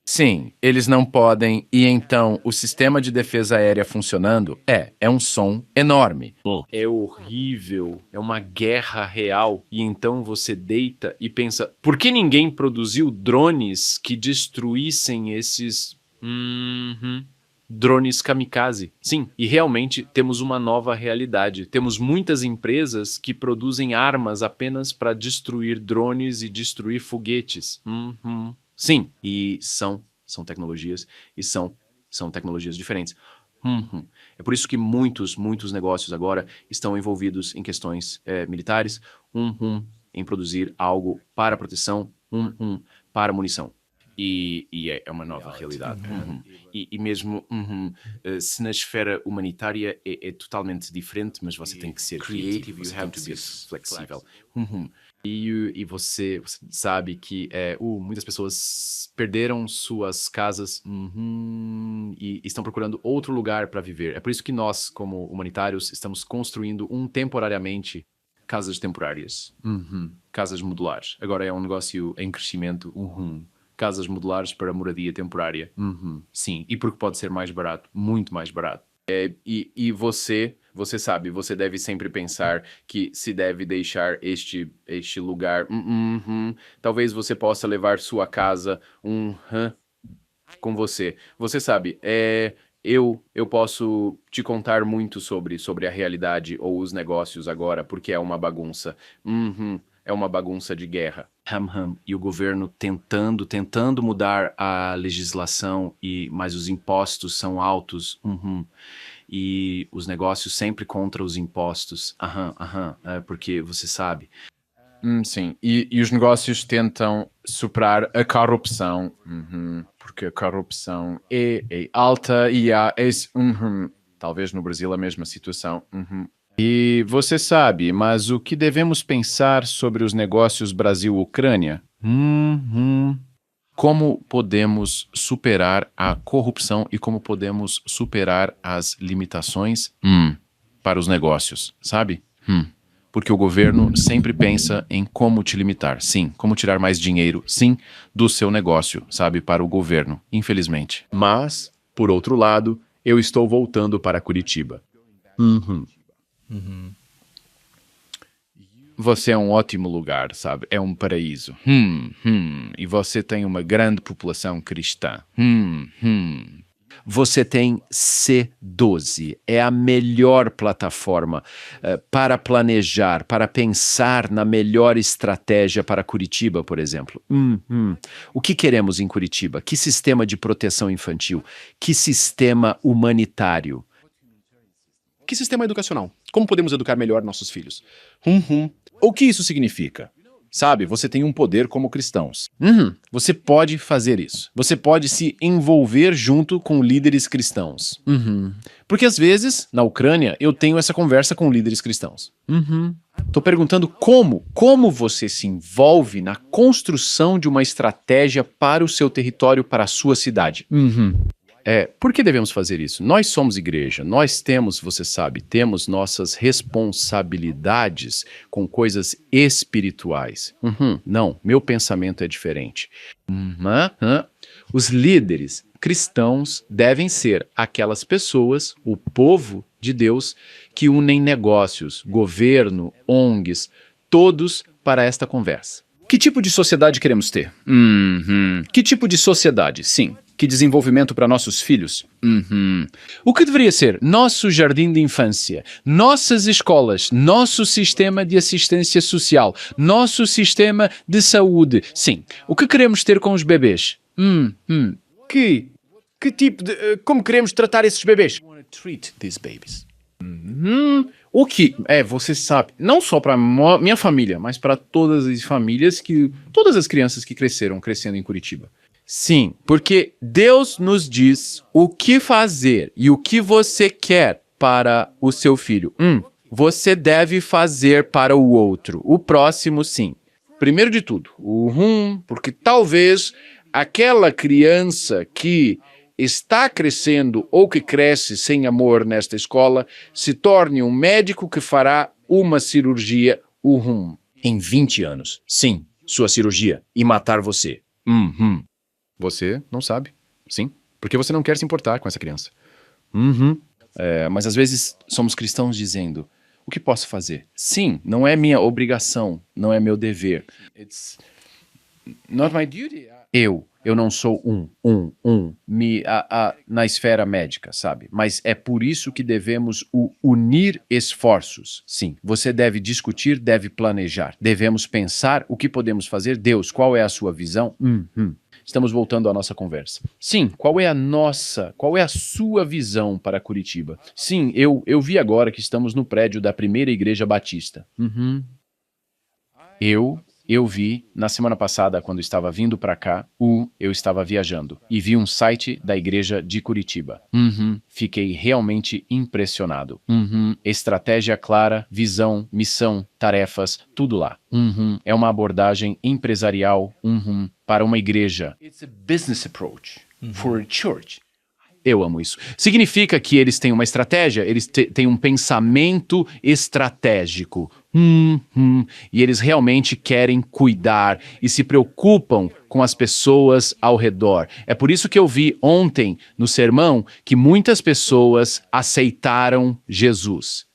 Sim, eles não podem. E então, o sistema de defesa aérea funcionando é um som enorme. É horrível, é uma guerra real. E então você deita e pensa, por que ninguém produziu drones que destruíssem esses drones kamikaze? Sim, e realmente temos uma nova realidade. Temos muitas empresas que produzem armas apenas para destruir drones e destruir foguetes. Sim, e são tecnologias, e são tecnologias diferentes. É por isso que muitos negócios agora estão envolvidos em questões militares, em produzir algo para proteção, para munição. E é uma nova realidade. E mesmo se na esfera humanitária é totalmente diferente, mas você tem que ser creative, you have to be flexível. E você sabe que muitas pessoas perderam suas casas e estão procurando outro lugar para viver. É por isso que nós, como humanitários, estamos construindo temporariamente casas temporárias, casas modulares. Agora é um negócio em crescimento. Casas modulares para moradia temporária. Sim, e porque pode ser mais barato, muito mais barato. E você sabe, você deve sempre pensar que se deve deixar este lugar. Talvez você possa levar sua casa com você. Você sabe, eu posso te contar muito sobre a realidade ou os negócios agora, porque é uma bagunça. É uma bagunça de guerra. E o governo tentando mudar a legislação, mas os impostos são altos. E os negócios sempre contra os impostos. Porque você sabe. Sim, e os negócios tentam superar a corrupção. Porque a corrupção é alta e há esse... Talvez no Brasil a mesma situação. E você sabe, mas o que devemos pensar sobre os negócios Brasil-Ucrânia? Como podemos superar a corrupção e como podemos superar as limitações para os negócios, sabe? Porque o governo sempre pensa em como te limitar, sim, como tirar mais dinheiro, sim, do seu negócio, sabe, para o governo, infelizmente. Mas, por outro lado, eu estou voltando para Curitiba. Você é um ótimo lugar, sabe? É um paraíso. E você tem uma grande população cristã. Você tem C12. É a melhor plataforma para planejar, para pensar na melhor estratégia para Curitiba, por exemplo. O que queremos em Curitiba? Que sistema de proteção infantil? Que sistema humanitário? Que sistema educacional? Como podemos educar melhor nossos filhos? O que isso significa? Sabe, você tem um poder como cristãos. Você pode fazer isso. Você pode se envolver junto com líderes cristãos. Porque às vezes, na Ucrânia, eu tenho essa conversa com líderes cristãos. Tô perguntando como você se envolve na construção de uma estratégia para o seu território, para a sua cidade. Por que devemos fazer isso? Nós somos igreja, nós temos, você sabe, temos nossas responsabilidades com coisas espirituais. Não, meu pensamento é diferente. Os líderes cristãos devem ser aquelas pessoas, o povo de Deus, que unem negócios, governo, ONGs, todos para esta conversa. Que tipo de sociedade queremos ter? Que tipo de sociedade? Sim. Que desenvolvimento para nossos filhos? O que deveria ser nosso jardim de infância, nossas escolas, nosso sistema de assistência social, nosso sistema de saúde? Sim. O que queremos ter com os bebês? Que tipo de... Como queremos tratar esses bebês? Treat these babies. O que? Você sabe, não só para minha família, mas para todas as famílias todas as crianças que crescendo em Curitiba. Sim, porque Deus nos diz o que fazer e o que você quer para o seu filho. Você deve fazer para o outro. O próximo, sim. Primeiro de tudo, porque talvez aquela criança que está crescendo ou que cresce sem amor nesta escola se torne um médico que fará uma cirurgia em 20 anos. Sim, sua cirurgia e matar você. Você não sabe, sim, porque você não quer se importar com essa criança. Mas às vezes somos cristãos dizendo, o que posso fazer? Sim, não é minha obrigação, não é meu dever. It's not my duty. Eu não sou na esfera médica, sabe? Mas é por isso que devemos unir esforços. Sim, você deve discutir, deve planejar. Devemos pensar o que podemos fazer. Deus, qual é a sua visão? Estamos voltando à nossa conversa. Sim, qual é a sua visão para Curitiba? Sim, eu vi agora que estamos no prédio da primeira igreja batista. Eu vi, na semana passada, quando estava vindo para cá, eu estava viajando e vi um site da igreja de Curitiba. Fiquei realmente impressionado. Estratégia clara, visão, missão, tarefas, tudo lá. É uma abordagem empresarial para uma igreja. It's a business approach for a church. Eu amo isso. Significa que eles têm uma estratégia, eles têm um pensamento estratégico. E eles realmente querem cuidar e se preocupam com as pessoas ao redor. É por isso que eu vi ontem no sermão que muitas pessoas aceitaram Jesus.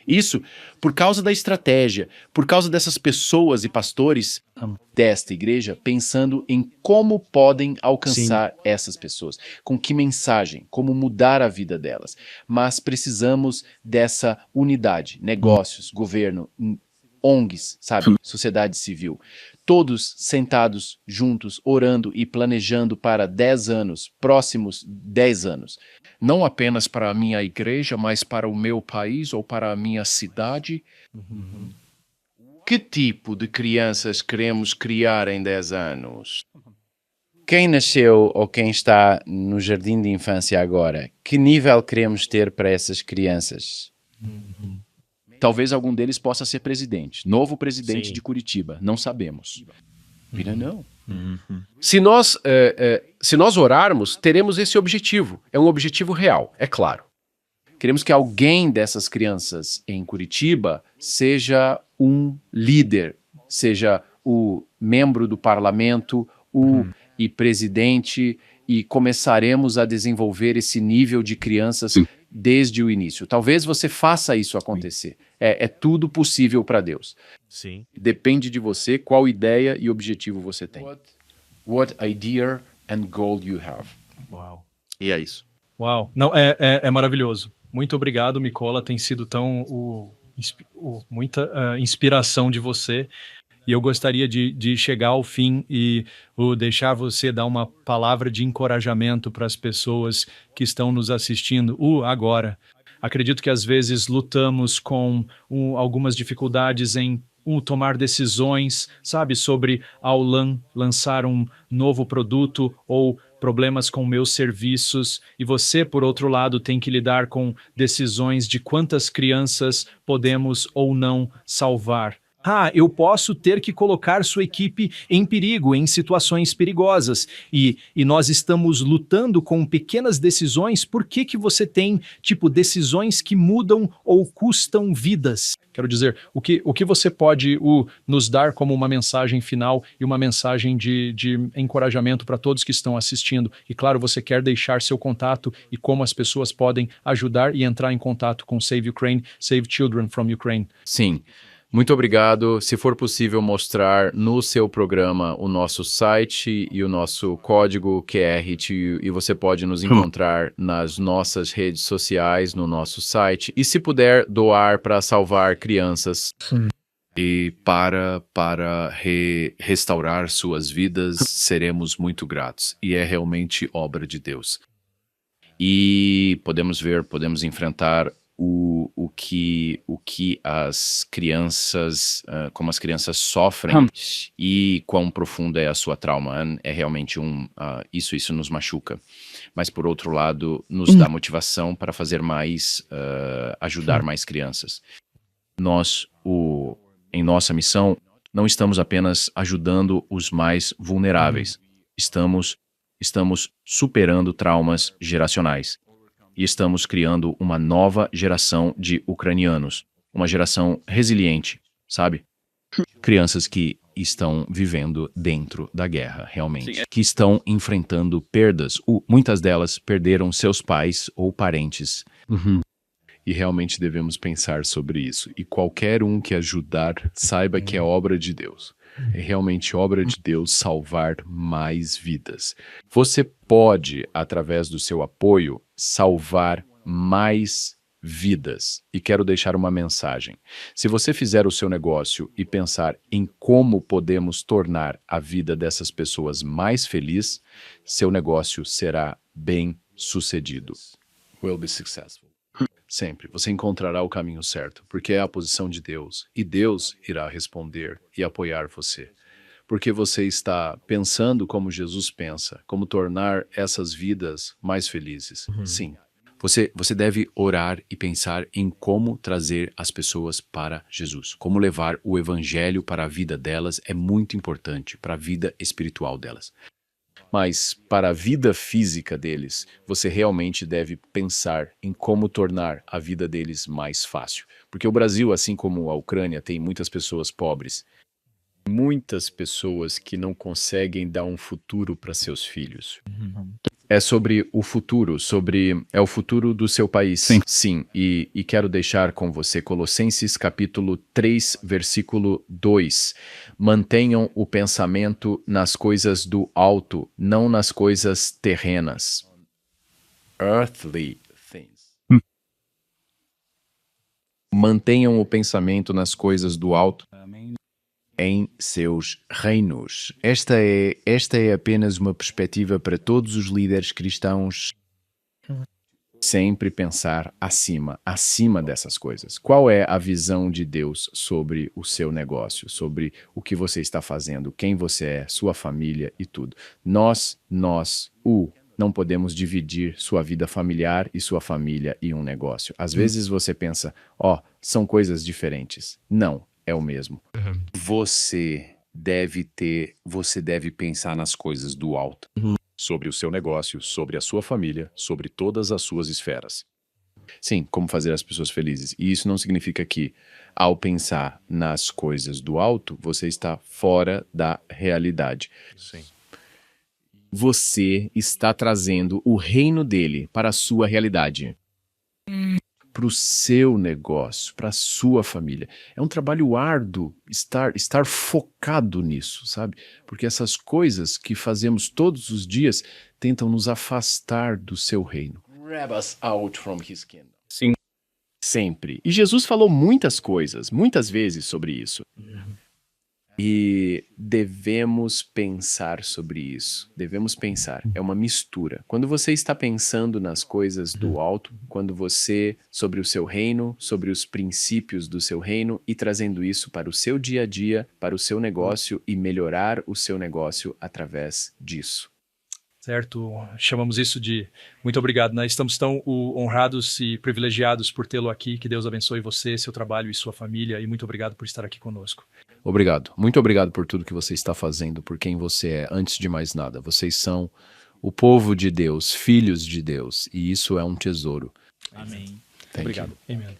Isso por causa da estratégia, por causa dessas pessoas e pastores desta igreja pensando em como podem alcançar essas pessoas, com que mensagem, como mudar a vida delas. Mas precisamos dessa unidade, negócios, governo, ONGs, sabe? Sociedade civil. Todos sentados juntos, orando e planejando para 10 anos, próximos 10 anos. Não apenas para a minha igreja, mas para o meu país ou para a minha cidade. Que tipo de crianças queremos criar em 10 anos? Quem nasceu ou quem está no jardim de infância agora, que nível queremos ter para essas crianças? Talvez algum deles possa ser presidente, novo presidente de Curitiba, não sabemos. Não. Se nós orarmos, teremos esse objetivo. É um objetivo real, é claro. Queremos que alguém dessas crianças em Curitiba seja um líder, seja o membro do parlamento, e presidente, e começaremos a desenvolver esse nível de crianças desde o início. Talvez você faça isso acontecer. É tudo possível para Deus. Sim. Depende de você qual ideia e objetivo você tem. What idea and goal you have. Uau. E é isso. Uau. Não, é maravilhoso. Muito obrigado, Mykola. Tem sido muita inspiração de você. E eu gostaria de chegar ao fim e deixar você dar uma palavra de encorajamento para as pessoas que estão nos assistindo agora. Acredito que às vezes lutamos com algumas dificuldades em tomar decisões, sabe, sobre ao lançar um novo produto ou problemas com meus serviços, e você, por outro lado, tem que lidar com decisões de quantas crianças podemos ou não salvar. Eu posso ter que colocar sua equipe em perigo, em situações perigosas, e nós estamos lutando com pequenas decisões. Por que você tem, decisões que mudam ou custam vidas? Quero dizer, o que você pode nos dar como uma mensagem final e uma mensagem de encorajamento para todos que estão assistindo? E claro, você quer deixar seu contato e como as pessoas podem ajudar e entrar em contato com Save Ukraine, Save Children from Ukraine. Sim. Muito obrigado. Se for possível mostrar no seu programa o nosso site e o nosso código QR, e você pode nos encontrar nas nossas redes sociais, no nosso site. E se puder doar para salvar crianças e para restaurar suas vidas, seremos muito gratos. E é realmente obra de Deus. E podemos enfrentar o que as crianças, como as crianças sofrem e quão profunda é a sua trauma. É realmente isso nos machuca. Mas por outro lado, nos dá motivação para fazer mais, ajudar mais crianças. Nós, em nossa missão, não estamos apenas ajudando os mais vulneráveis. Estamos superando traumas geracionais. E estamos criando uma nova geração de ucranianos. Uma geração resiliente, sabe? Crianças que estão vivendo dentro da guerra, realmente. Que estão enfrentando perdas. Muitas delas perderam seus pais ou parentes. E realmente devemos pensar sobre isso. E qualquer um que ajudar, saiba que é obra de Deus. É realmente obra de Deus salvar mais vidas. Você pode, através do seu apoio, salvar mais vidas. E quero deixar uma mensagem. Se você fizer o seu negócio e pensar em como podemos tornar a vida dessas pessoas mais feliz, seu negócio será bem sucedido. Will be successful. Sempre. Você encontrará o caminho certo, porque é a posição de Deus. E Deus irá responder e apoiar você. Porque você está pensando como Jesus pensa, como tornar essas vidas mais felizes. Sim. Você deve orar e pensar em como trazer as pessoas para Jesus. Como levar o evangelho para a vida delas é muito importante, para a vida espiritual delas. Mas para a vida física deles, você realmente deve pensar em como tornar a vida deles mais fácil. Porque o Brasil, assim como a Ucrânia, tem muitas pessoas pobres. Muitas pessoas que não conseguem dar um futuro para seus filhos. É sobre o futuro, é o futuro do seu país. Sim. E quero deixar com você Colossenses capítulo 3, versículo 2. Mantenham o pensamento nas coisas do alto, não nas coisas terrenas. Earthly things. Mantenham o pensamento nas coisas do alto, em seus reinos. Esta é apenas uma perspectiva para todos os líderes cristãos. Sempre pensar acima dessas coisas. Qual é a visão de Deus sobre o seu negócio, sobre o que você está fazendo, quem você é, sua família e tudo. Nós, não podemos dividir sua vida familiar e sua família e um negócio. Às vezes você pensa, são coisas diferentes. Não. É o mesmo. Você deve pensar nas coisas do alto. Sobre o seu negócio, sobre a sua família, sobre todas as suas esferas. Sim, como fazer as pessoas felizes. E isso não significa que, ao pensar nas coisas do alto, você está fora da realidade. Sim. Você está trazendo o reino dele para a sua realidade. Para o seu negócio, para a sua família. É um trabalho árduo estar focado nisso, sabe? Porque essas coisas que fazemos todos os dias tentam nos afastar do seu reino. Grab us out from his kingdom. Sim. Sempre. E Jesus falou muitas vezes sobre isso. E devemos pensar sobre isso. Devemos pensar. É uma mistura. Quando você está pensando nas coisas do alto, quando você, sobre o seu reino, sobre os princípios do seu reino e trazendo isso para o seu dia a dia, para o seu negócio e melhorar o seu negócio através disso. Certo, chamamos isso de muito obrigado, né? Estamos tão honrados e privilegiados por tê-lo aqui, que Deus abençoe você, seu trabalho e sua família, e muito obrigado por estar aqui conosco. Obrigado, muito obrigado por tudo que você está fazendo, por quem você é, antes de mais nada. Vocês são o povo de Deus, filhos de Deus, e isso é um tesouro. Amém. Thank Obrigado. you. Amém.